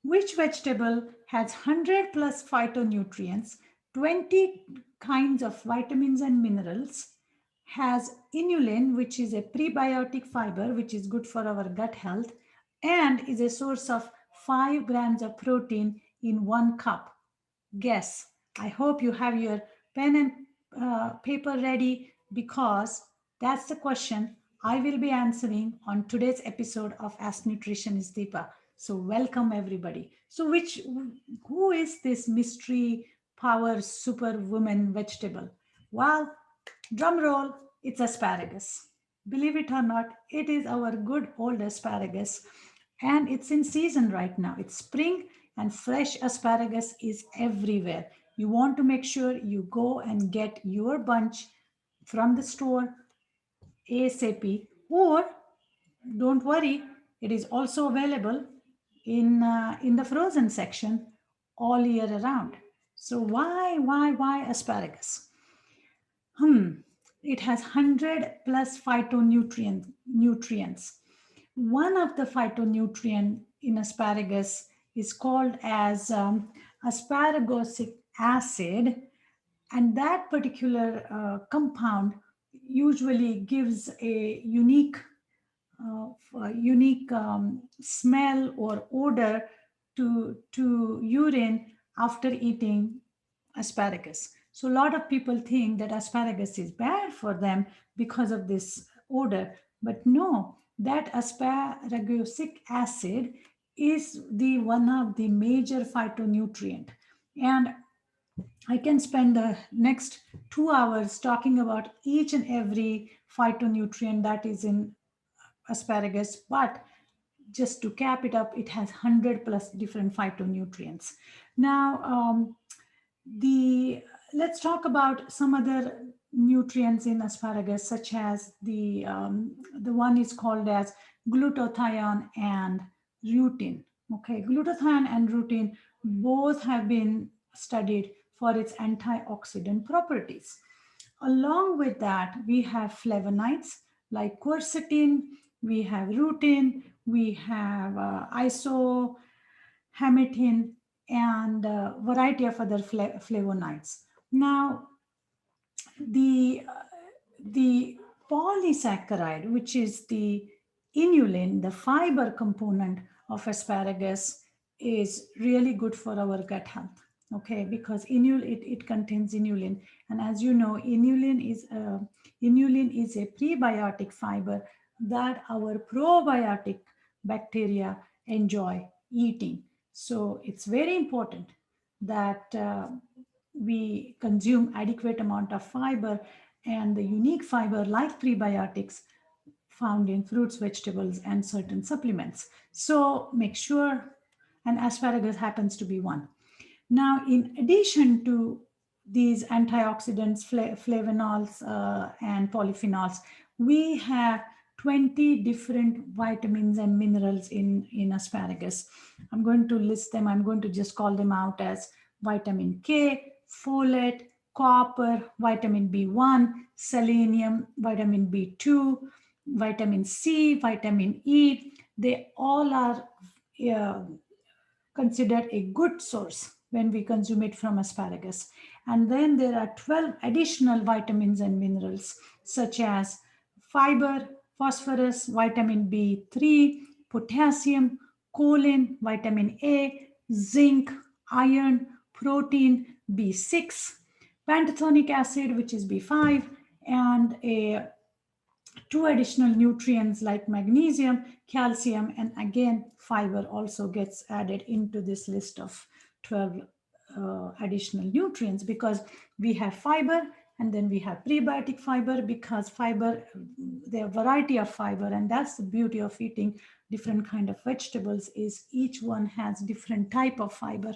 Which vegetable has 100 plus phytonutrients, 20 kinds of vitamins and minerals, has inulin, which is a prebiotic fiber, which is good for our gut health, and is a source of 5 grams of protein in 1 cup? Guess. I hope you have your pen and paper ready because that's the question I will be answering on today's episode of Ask Nutritionist Deepa. So welcome everybody. So who is this mystery power superwoman vegetable? Well, drum roll, it's asparagus. Believe it or not, it is our good old asparagus and it's in season right now. It's spring and fresh asparagus is everywhere. You want to make sure you go and get your bunch from the store ASAP, or don't worry, it is also available in the frozen section all year around. So why asparagus? It has 100 plus nutrients. One of the phytonutrient in asparagus is called as asparagosic acid, and that particular compound usually gives a unique smell or odor to urine after eating asparagus. So a lot of people think that asparagus is bad for them because of this odor, but no, that asparagusic acid is the one of the major phytonutrient. And I can spend the next 2 hours talking about each and every phytonutrient that is in asparagus, but just to cap it up, it has 100 plus different phytonutrients. Now, the let's talk about some other nutrients in asparagus, such as the one is called as glutathione and rutin. Okay, glutathione and rutin both have been studied for its antioxidant properties. Along with that, we have flavonoids like quercetin, we have rutin, we have isohametin, and a variety of other flavonoids. Now, the polysaccharide, which is the inulin, the fiber component of asparagus, is really good for our gut health. Okay, because it contains inulin, and as you know, inulin is a prebiotic fiber that our probiotic bacteria enjoy eating. So it's very important that we consume adequate amount of fiber, and the unique fiber like prebiotics found in fruits, vegetables, and certain supplements. So make sure, and asparagus happens to be one. Now, in addition to these antioxidants, flavonols, and polyphenols, we have 20 different vitamins and minerals in asparagus. I'm going to list them. I'm going to just call them out as vitamin K, folate, copper, vitamin B1, selenium, vitamin B2, vitamin C, vitamin E. They all are uh, considered a good source when we consume it from asparagus. And then there are 12 additional vitamins and minerals, such as fiber, phosphorus, vitamin B3, potassium, choline, vitamin A, zinc, iron, protein, B6, pantothenic acid, which is B5, and two additional nutrients like magnesium, calcium, and again, fiber also gets added into this list of 12 additional nutrients, because we have fiber and then we have prebiotic fiber, because fiber, there are a variety of fiber, and that's the beauty of eating different kind of vegetables, is each one has different type of fiber.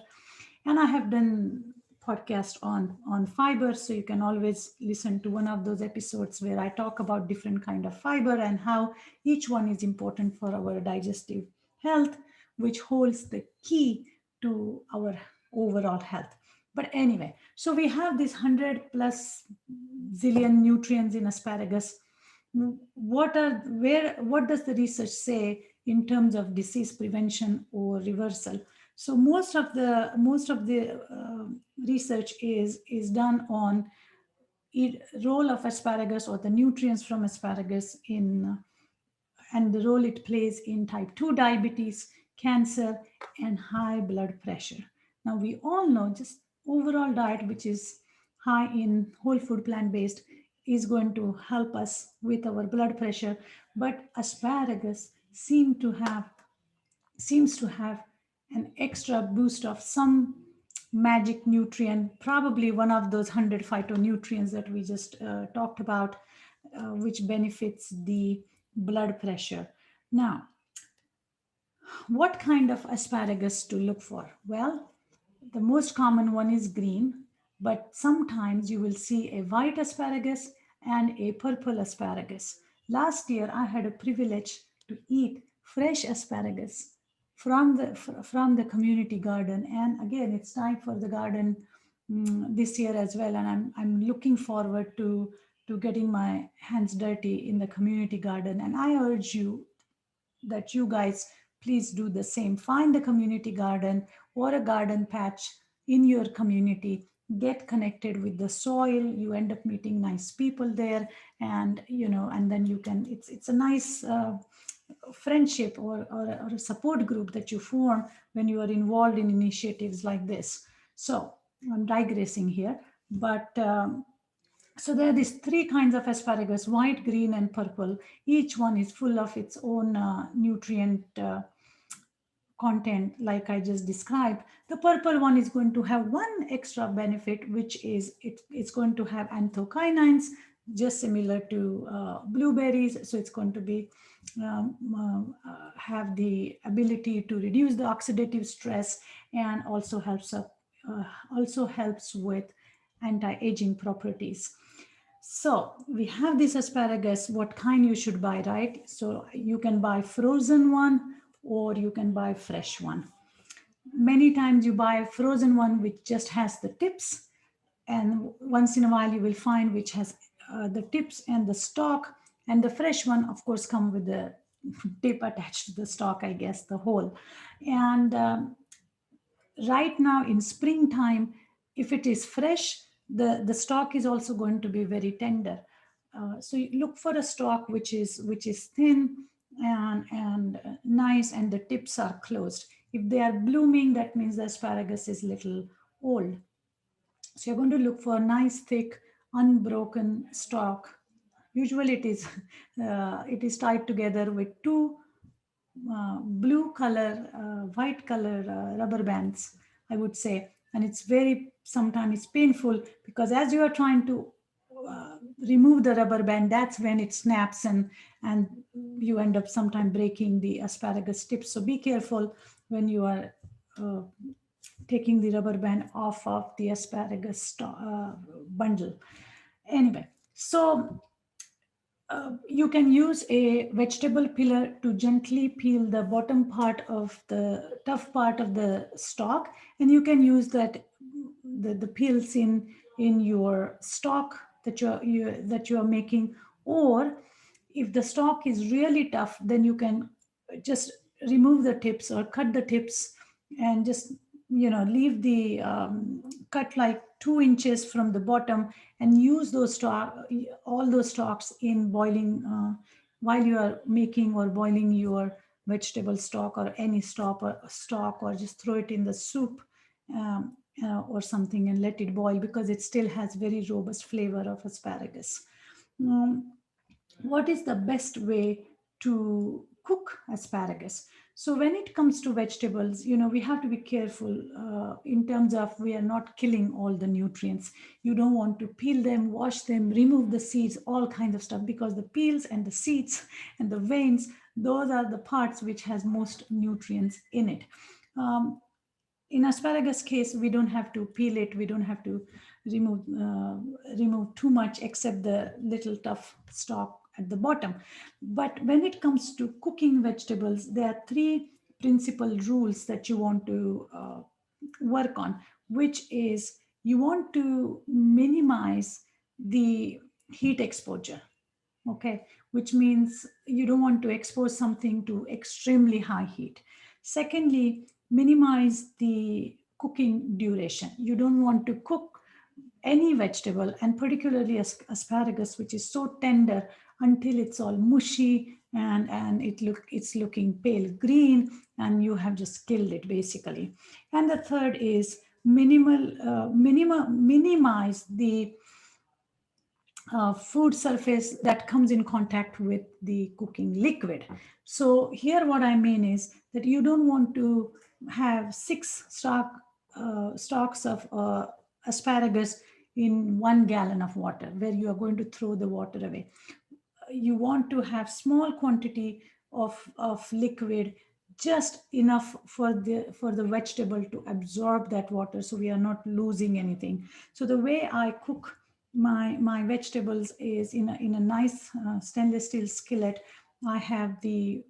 And I have done podcast on fiber, so you can always listen to one of those episodes where I talk about different kind of fiber and how each one is important for our digestive health, which holds the key to our overall health. But anyway, so we have this 100 plus zillion nutrients in asparagus. What does the research say in terms of disease prevention or reversal? So most of the research is done on role of asparagus or the nutrients from asparagus in and the role it plays in type 2 diabetes, cancer, and high blood pressure. Now, we all know just overall diet, which is high in whole food plant based, is going to help us with our blood pressure. But asparagus seems to have an extra boost of some magic nutrient, probably one of those 100 phytonutrients that we just talked about, which benefits the blood pressure. Now, what kind of asparagus to look for? Well, the most common one is green, but sometimes you will see a white asparagus and a purple asparagus. Last year, I had a privilege to eat fresh asparagus from the community garden, and again, it's time for the garden this year as well, and I'm looking forward to getting my hands dirty in the community garden. And I urge you that you guys please do the same. Find the community garden or a garden patch in your community. Get connected with the soil. You end up meeting nice people there, and and then you can. It's a nice friendship or a support group that you form when you are involved in initiatives like this. So I'm digressing here, but. So there are these three kinds of asparagus: white, green, and purple. Each one is full of its own nutrient content, like I just described. The purple one is going to have one extra benefit, which is it's going to have anthocyanins, just similar to blueberries. So it's going to be have the ability to reduce the oxidative stress, and also helps with anti-aging properties. So we have this asparagus. What kind you should buy, right? So you can buy frozen one or you can buy fresh one. Many times you buy a frozen one which just has the tips, and once in a while you will find which has the tips and the stalk, and the fresh one of course come with the tip attached to the stalk, I guess, the whole. And right now in springtime, if it is fresh, the stalk is also going to be very tender. So you look for a stalk which is thin and nice, and the tips are closed. If they are blooming, that means the asparagus is little old. So you're going to look for a nice thick unbroken stalk. Usually it is tied together with two blue color, white color rubber bands, I would say. And it's very, sometimes it's painful, because as you are trying to remove the rubber band, that's when it snaps, and you end up sometimes breaking the asparagus tips. So be careful when you are taking the rubber band off of the asparagus bundle. Anyway, so you can use a vegetable peeler to gently peel the bottom part of the tough part of the stalk, and you can use the peels in your stalk that you are making. Or if the stalk is really tough, then you can just remove the tips or cut the tips, and just leave the cut like 2 inches from the bottom, and use all those stalks in boiling while you are making or boiling your vegetable stock or any stock, or just throw it in the soup or something and let it boil, because it still has very robust flavor of asparagus. Um, what is the best way to cook asparagus? So when it comes to vegetables, we have to be careful in terms of we are not killing all the nutrients. You don't want to peel them, wash them, remove the seeds, all kinds of stuff, because the peels and the seeds and the veins, those are the parts which has most nutrients in it. In asparagus case, we don't have to peel it, we don't have to remove too much, except the little tough stalk at the bottom. But when it comes to cooking vegetables, there are three principal rules that you want to work on, which is you want to minimize the heat exposure. Okay, which means you don't want to expose something to extremely high heat. Secondly, minimize the cooking duration. You don't want to cook any vegetable, and particularly asparagus, which is so tender, until it's all mushy and it's looking pale green, and you have just killed it basically. And the third is minimize the food surface that comes in contact with the cooking liquid. So here what I mean is that you don't want to have stalks of asparagus in 1 gallon of water where you are going to throw the water away. You want to have small quantity of liquid, just enough for the vegetable to absorb that water, so we are not losing anything. So the way I cook my vegetables is in a nice stainless steel skillet. I have the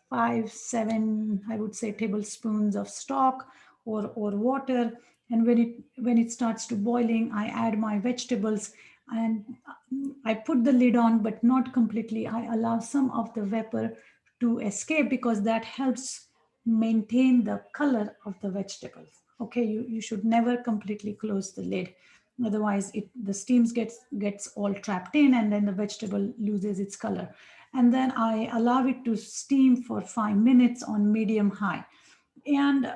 5 7, I would say, tablespoons of stock or water. And when it starts to boiling, I add my vegetables, and I put the lid on, but not completely. I allow some of the vapor to escape, because that helps maintain the color of the vegetables. Okay, you should never completely close the lid. Otherwise, the steams gets all trapped in, and then the vegetable loses its color. And then I allow it to steam for 5 minutes on medium high. And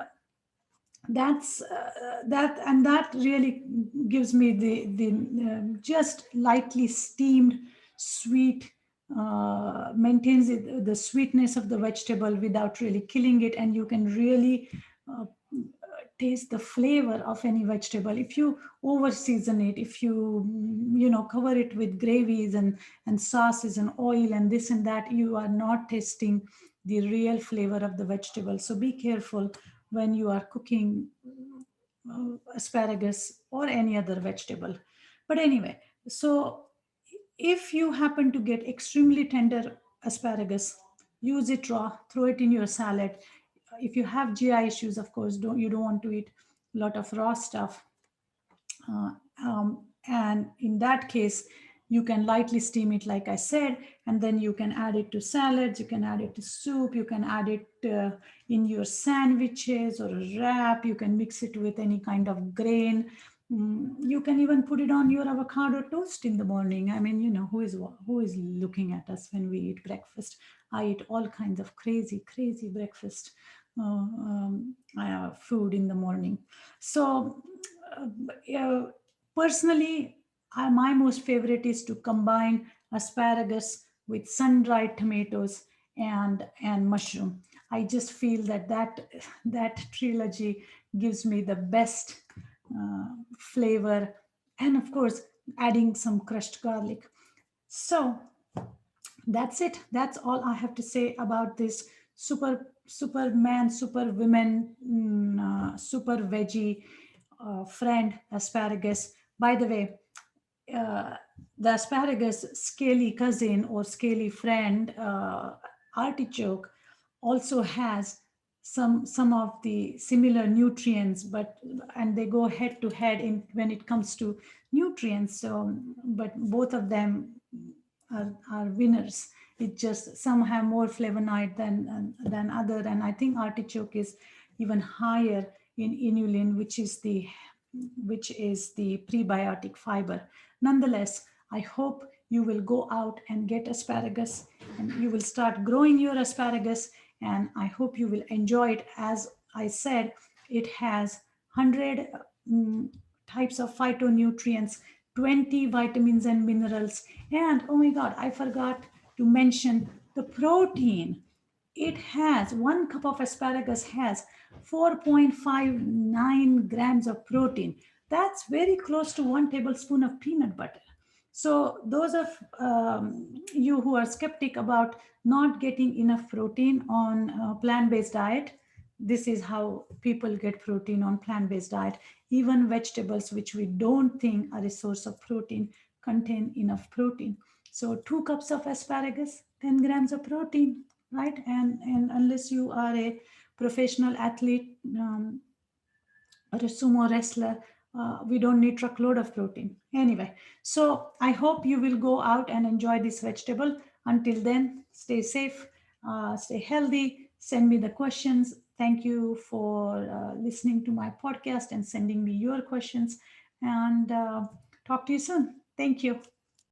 that really gives me the just lightly steamed sweet, maintains the sweetness of the vegetable without really killing it, and you can really uh, taste the flavor of any vegetable. If you over season it, if you cover it with gravies and sauces and oil and this and that, you are not tasting the real flavor of the vegetable. So be careful when you are cooking asparagus or any other vegetable. But anyway, so if you happen to get extremely tender asparagus, use it raw, throw it in your salad. If you have GI issues, of course, you don't want to eat a lot of raw stuff. Uh, and in that case, you can lightly steam it, like I said, and then you can add it to salads, you can add it to soup, you can add it in your sandwiches or a wrap, you can mix it with any kind of grain. You can even put it on your avocado toast in the morning. I mean, who is looking at us when we eat breakfast? I eat all kinds of crazy breakfast food in the morning. So uh, personally, my most favorite is to combine asparagus with sun-dried tomatoes and mushroom. I just feel that trilogy gives me the best flavor, and of course, adding some crushed garlic. So that's it. That's all I have to say about this superman, superwoman, super veggie friend asparagus. By the way, uh, the asparagus scaly cousin or scaly friend, artichoke, also has some of the similar nutrients, and they go head to head in when it comes to nutrients. So but both of them are winners. It just, some have more flavonoid than other, and I think artichoke is even higher in inulin, which is the prebiotic fiber. Nonetheless, I hope you will go out and get asparagus, and you will start growing your asparagus, and I hope you will enjoy it. As I said, it has 100 types of phytonutrients, 20 vitamins and minerals, and oh my God, I forgot to mention the protein. It has 1 cup of asparagus has 4.59 grams of protein. That's very close to 1 tablespoon of peanut butter. So those of you who are skeptic about not getting enough protein on plant-based diet, this is how people get protein on plant-based diet. Even vegetables, which we don't think are a source of protein, contain enough protein. So 2 cups of asparagus, 10 grams of protein, right? And unless you are a professional athlete, or a sumo wrestler, we don't need truckload of protein. Anyway, so I hope you will go out and enjoy this vegetable. Until then, stay safe, stay healthy. Send me the questions. Thank you for listening to my podcast and sending me your questions. And talk to you soon. Thank you.